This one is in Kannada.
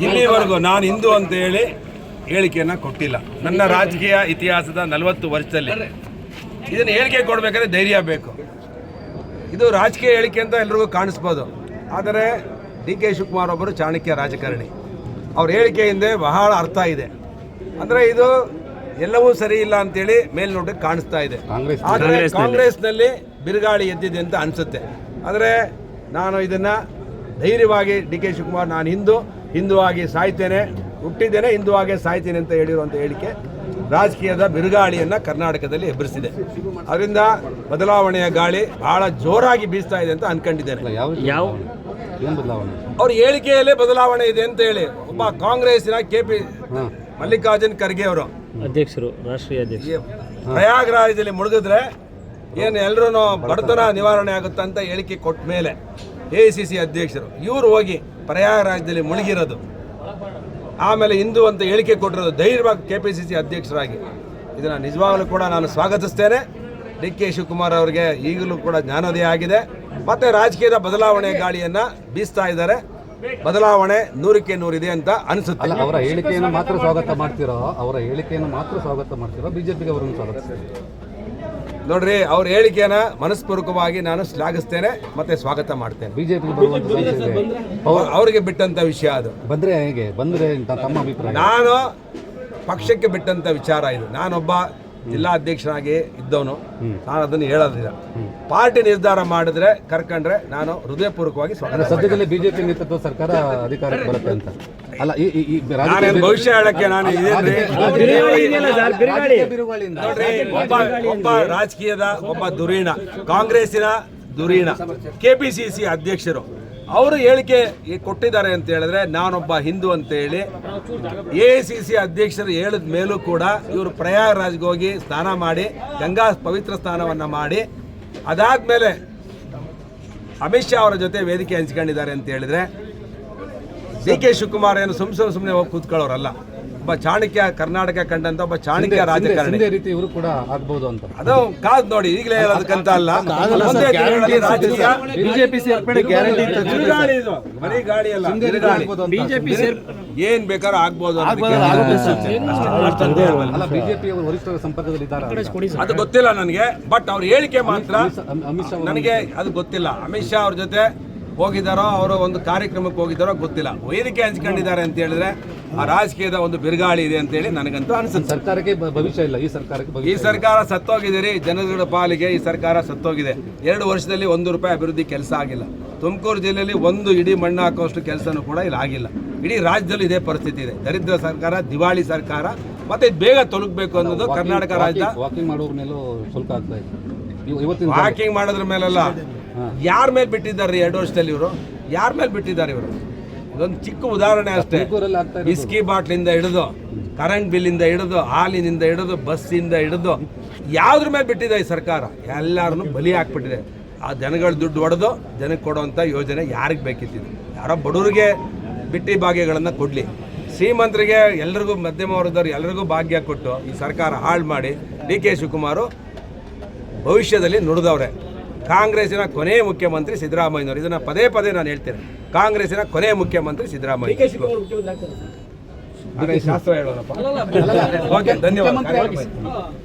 ಇಲ್ಲಿವರೆಗೂ ನಾನು ಹಿಂದೂ ಅಂತ ಹೇಳಿ ಹೇಳಿಕೆಯನ್ನು ಕೊಟ್ಟಿಲ್ಲ. ನನ್ನ ರಾಜಕೀಯ ಇತಿಹಾಸದ 40 ವರ್ಷದಲ್ಲಿ ಇದನ್ನು ಹೇಳಿಕೆ ಕೊಡಬೇಕಾದ್ರೆ ಧೈರ್ಯ ಬೇಕು. ಇದು ರಾಜಕೀಯ ಹೇಳಿಕೆ ಅಂತ ಎಲ್ರಿಗೂ ಕಾಣಿಸ್ಬೋದು, ಆದರೆ ಡಿ.ಕೆ. ಶಿವಕುಮಾರ್ ಒಬ್ಬರು ಚಾಣಕ್ಯ ರಾಜಕಾರಣಿ. ಅವ್ರ ಹೇಳಿಕೆ ಹಿಂದೆ ಬಹಳ ಅರ್ಥ ಇದೆ. ಅಂದರೆ ಇದು ಎಲ್ಲವೂ ಸರಿ ಇಲ್ಲ ಅಂತೇಳಿ ಮೇಲ್ನೋಟಕ್ಕೆ ಕಾಣಿಸ್ತಾ ಇದೆ. ಆದರೆ ಕಾಂಗ್ರೆಸ್ನಲ್ಲಿ ಬಿರುಗಾಳಿ ಎದ್ದಿದೆ ಅಂತ ಅನಿಸುತ್ತೆ. ಆದರೆ ನಾನು ಇದನ್ನು ಧೈರ್ಯವಾಗಿ ಡಿ.ಕೆ. ಶಿವಕುಮಾರ್ ನಾನು ಹಿಂದೂವಾಗಿ ಸಾಯ್ತೇನೆ, ಹುಟ್ಟಿದ್ದೇನೆ ಹಿಂದೂವಾಗಿ ಸಾಯ್ತೇನೆ ಅಂತ ಹೇಳಿರುವಂಥ ಹೇಳಿಕೆ ರಾಜಕೀಯದ ಬಿರುಗಾಳಿಯನ್ನು ಕರ್ನಾಟಕದಲ್ಲಿ ಎಬ್ಬರಿಸಿದೆ. ಅದರಿಂದ ಬದಲಾವಣೆಯ ಗಾಳಿ ಬಹಳ ಜೋರಾಗಿ ಬೀಸ್ತಾ ಇದೆ ಅಂತ ಅನ್ಕೊಂಡಿದ್ದೇನೆ. ಅವ್ರ ಹೇಳಿಕೆಯಲ್ಲೇ ಬದಲಾವಣೆ ಇದೆ ಅಂತ ಹೇಳಿ ಒಬ್ಬ ಕಾಂಗ್ರೆಸ್ಸಿನ KP ಮಲ್ಲಿಕಾರ್ಜುನ್ ಖರ್ಗೆ ಅವರು ಅಧ್ಯಕ್ಷರು, ರಾಷ್ಟ್ರೀಯ ಅಧ್ಯಕ್ಷ, ಪ್ರಯಾಗ್ರಾಜದಲ್ಲಿ ಮುಳುಗಿದ್ರೆ ಏನು ಎಲ್ಲರೂ ಬಡತನ ನಿವಾರಣೆ ಆಗುತ್ತೆ ಅಂತ ಹೇಳಿಕೆ ಕೊಟ್ಟ ಮೇಲೆ AICC ಅಧ್ಯಕ್ಷರು ಇವರು ಹೋಗಿ ಪ್ರಯಾಗ್ರಾಜದಲ್ಲಿ ಮುಳುಗಿರೋದು, ಆಮೇಲೆ ಹಿಂದೂ ಅಂತ ಹೇಳಿಕೆ ಕೊಟ್ಟಿರೋದು ಧೈರ್ಯವಾಗಿ KPCC ಅಧ್ಯಕ್ಷರಾಗಿ, ಇದನ್ನು ನಿಜವಾಗಲೂ ಕೂಡ ನಾನು ಸ್ವಾಗತಿಸ್ತೇನೆ. ಡಿ.ಕೆ. ಶಿವಕುಮಾರ್ ಅವರಿಗೆ ಈಗಲೂ ಕೂಡ ಜ್ಞಾನೋದಯ ಆಗಿದೆ, ಮತ್ತು ರಾಜಕೀಯದ ಬದಲಾವಣೆ ಗಾಳಿಯನ್ನು ಬೀಸ್ತಾ ಇದ್ದಾರೆ. ಬದಲಾವಣೆ 100ಕ್ಕೆ 100 ಇದೆ ಅಂತ ಅನಿಸುತ್ತೆ. ಅವರ ಹೇಳಿಕೆಯನ್ನು ಮಾತ್ರ ಸ್ವಾಗತ ಮಾಡ್ತಿರೋ ಬಿಜೆಪಿಗೆ ಅವರನ್ನು ಸ್ವಾಗತಿಸ್ತಾರೆ? ನೋಡ್ರಿ, ಅವ್ರ ಹೇಳಿಕೆನ ಮನಸ್ಪೂರ್ವಕವಾಗಿ ನಾನು ಶ್ಲಾಘಿಸ್ತೇನೆ ಮತ್ತೆ ಸ್ವಾಗತ ಮಾಡ್ತೇನೆ. ಬಿಜೆಪಿ ಅವರಿಗೆ ಬಿಟ್ಟಂತ ವಿಷಯ ಅದು. ಬಂದ್ರೆ ಹೇಗೆ ಬಂದ್ರೆ ತಮ್ಮ ಅಭಿಪ್ರಾಯ? ನಾನು ಪಕ್ಷಕ್ಕೆ ಬಿಟ್ಟಂತ ವಿಚಾರ ಇದು. ನಾನೊಬ್ಬ ಜಿಲ್ಲಾಧ್ಯಕ್ಷನಾಗಿ ಇದ್ದವನು, ನಾನು ಅದನ್ನು ಹೇಳೋದಿಲ್ಲ. ಪಾರ್ಟಿ ನಿರ್ಧಾರ ಮಾಡಿದ್ರೆ ಕರ್ಕೊಂಡ್ರೆ ನಾನು ಹೃದಯಪೂರ್ವಕವಾಗಿ ಸ್ವಾಗತ. ಸದ್ಯದಲ್ಲಿ ಬಿಜೆಪಿ ನೇತೃತ್ವ ಸರ್ಕಾರ ಅಧಿಕಾರಕ್ಕೆ ಬರುತ್ತೆ ಅಂತ ಅಲ್ಲ, ಭವಿಷ್ಯ ಹೇಳಕ್ಕೆ ನಾನು ಒಬ್ಬ ರಾಜಕೀಯದ ಒಬ್ಬ ಧುರೀಣ, ಕಾಂಗ್ರೆಸ್ಸಿನ ಧುರೀಣ KPCC ಅಧ್ಯಕ್ಷರು ಅವರು ಹೇಳಿಕೆ ಕೊಟ್ಟಿದ್ದಾರೆ ಅಂತ ಹೇಳಿದ್ರೆ ನಾನೊಬ್ಬ ಹಿಂದೂ ಅಂತ ಹೇಳಿ AICC ಅಧ್ಯಕ್ಷರು ಹೇಳಿದ ಮೇಲೂ ಕೂಡ ಇವರು ಪ್ರಯಾಗ್ರಾಜ್ಗೆ ಹೋಗಿ ಸ್ನಾನ ಮಾಡಿ ಗಂಗಾ ಪವಿತ್ರ ಸ್ನಾನವನ್ನು ಮಾಡಿ ಅದಾದ್ಮೇಲೆ ಅಮಿತ್ ಶಾ ಅವರ ಜೊತೆ ವೇದಿಕೆ ಹಂಚ್ಕೊಂಡಿದ್ದಾರೆ ಅಂತ ಹೇಳಿದ್ರೆ ಡಿ.ಕೆ. ಶಿವಕುಮಾರ್ ಏನು ಸುಮ್ಮನೆ ಹೋಗಿ ಕೂತ್ಕೊಳ್ಳೋರಲ್ಲ. ಒಬ್ಬ ಚಾಣಕ್ಯ, ಕರ್ನಾಟಕ ಕಂಡಂತ ಒಬ್ಬ ಚಾಣಕ್ಯ ರಾಜಕಾರಣಿ. ರೀತಿ ಇವರು ಕೂಡ ಆಗ್ಬಹುದು ಅಂತ ಅದು ಕಾದ್ ನೋಡಿ, ಈಗಲೇ ಹೇಳೋದಕ್ಕಂತ ಅಲ್ಲ. ಏನ್ ಬೇಕಾದ್ರೂ ಆಗ್ಬೋದು, ವರಿಷ್ಠರ ಸಂಪರ್ಕದಲ್ಲಿ ಅದು ಗೊತ್ತಿಲ್ಲ ನನಗೆ. ಬಟ್ ಅವ್ರ ಹೇಳಿಕೆ ಮಾತ್ರ ನನಗೆ ಅದು ಗೊತ್ತಿಲ್ಲ. ಅಮಿತ್ ಶಾ ಅವ್ರ ಜೊತೆ ಹೋಗಿದ್ದಾರೋ, ಅವರು ಒಂದು ಕಾರ್ಯಕ್ರಮಕ್ಕೆ ಹೋಗಿದ್ದಾರೋ ಗೊತ್ತಿಲ್ಲ. ವೇದಿಕೆ ಹಂಚ್ಕೊಂಡಿದ್ದಾರೆ ಅಂತ ಹೇಳಿದ್ರೆ ಆ ರಾಜಕೀಯದ ಒಂದು ಬಿರುಗಾಳಿ ಇದೆ ಅಂತ ಹೇಳಿ ನನಗಂತೂ ಅನ್ಸುತ್ತೆ. ಸರ್ಕಾರಕ್ಕೆ ಭವಿಷ್ಯ ಇಲ್ಲ, ಈ ಸರ್ಕಾರ ಸತ್ತೋಗಿದ್ದೀರಿ. ಜನಗಳ ಪಾಲಿಗೆ ಈ ಸರ್ಕಾರ ಸತ್ತೋಗಿದೆ. 2 ವರ್ಷದಲ್ಲಿ 1 ರೂಪಾಯಿ ಅಭಿವೃದ್ಧಿ ಕೆಲಸ ಆಗಿಲ್ಲ. ತುಮಕೂರು ಜಿಲ್ಲೆಯಲ್ಲಿ ಒಂದು ಇಡೀ ಮಣ್ಣು ಹಾಕುವಷ್ಟು ಕೆಲಸನೂ ಕೂಡ ಇಲ್ಲಿ ಆಗಿಲ್ಲ. ಇಡೀ ರಾಜ್ಯದಲ್ಲಿ ಇದೇ ಪರಿಸ್ಥಿತಿ ಇದೆ. ದರಿದ್ರ ಸರ್ಕಾರ, ದಿವಾಳಿ ಸರ್ಕಾರ, ಮತ್ತೆ ಬೇಗ ತೊಲಗಬೇಕು ಅನ್ನೋದು ಕರ್ನಾಟಕ ರಾಜ್ಯ. ವಾಕಿಂಗ್ ಮಾಡೋರ ಮೇಲೂ ಸ್ವಲ್ಪ ಆಗ್ತಾ ಇದೆ. ವಾಕಿಂಗ್ ಮಾಡೋದ್ರ ಮೇಲೆಲ್ಲ ಯಾರ ಮೇಲೆ ಬಿಟ್ಟಿದ್ದಾರೆ 2 ವರ್ಷದಲ್ಲಿ ಇವರು? ಯಾರ ಮೇಲೆ ಬಿಟ್ಟಿದ್ದಾರೆ ಇವರು? ಇದೊಂದು ಚಿಕ್ಕ ಉದಾಹರಣೆ ಅಷ್ಟೇ. ಬಿಸ್ಕಿ ಬಾಟ್ಲಿಂದ ಹಿಡಿದು, ಕರೆಂಟ್ ಬಿಲ್ಲಿಂದ ಹಿಡಿದು, ಹಾಲಿನಿಂದ ಹಿಡಿದು, ಬಸ್ಸಿಂದ ಹಿಡಿದು ಯಾವುದ್ರ ಮೇಲೆ ಬಿಟ್ಟಿದೆ ಈ ಸರ್ಕಾರ? ಎಲ್ಲರನ್ನು ಬಲಿ ಹಾಕ್ಬಿಟ್ಟಿದೆ. ಆ ಜನಗಳ ದುಡ್ಡು ಹೊಡೆದು ಜನಕ್ಕೆ ಕೊಡುವಂಥ ಯೋಜನೆ ಯಾರಿಗೆ ಬೇಕಿತ್ತು? ಯಾರೋ ಬಡವರಿಗೆ ಬಿಟ್ಟಿ ಭಾಗ್ಯಗಳನ್ನು ಕೊಡಲಿ, ಶ್ರೀಮಂತರಿಗೆ ಎಲ್ರಿಗೂ, ಮಧ್ಯಮ ವರ್ಗದವ್ರು ಎಲ್ರಿಗೂ ಭಾಗ್ಯ ಕೊಟ್ಟು ಈ ಸರ್ಕಾರ ಹಾಳು ಮಾಡಿ ಡಿ.ಕೆ. ಶಿವಕುಮಾರ್ ಭವಿಷ್ಯದಲ್ಲಿ ನುಡಿದವ್ರೆ. ಕಾಂಗ್ರೆಸ್ಸಿನ ಕೊನೆಯ ಮುಖ್ಯಮಂತ್ರಿ ಸಿದ್ದರಾಮಯ್ಯನವರು. ಇದನ್ನು ಪದೇ ಪದೇ ನಾನು ಹೇಳ್ತೇನೆ. ಕಾಂಗ್ರೆಸ್ಸಿನ ಕೊನೆಯ ಮುಖ್ಯಮಂತ್ರಿ ಸಿದ್ದರಾಮಯ್ಯ. ಶಾಸ್ತ್ರ ಹೇಳೋದಪ್ಪ. ಓಕೆ, ಧನ್ಯವಾದ.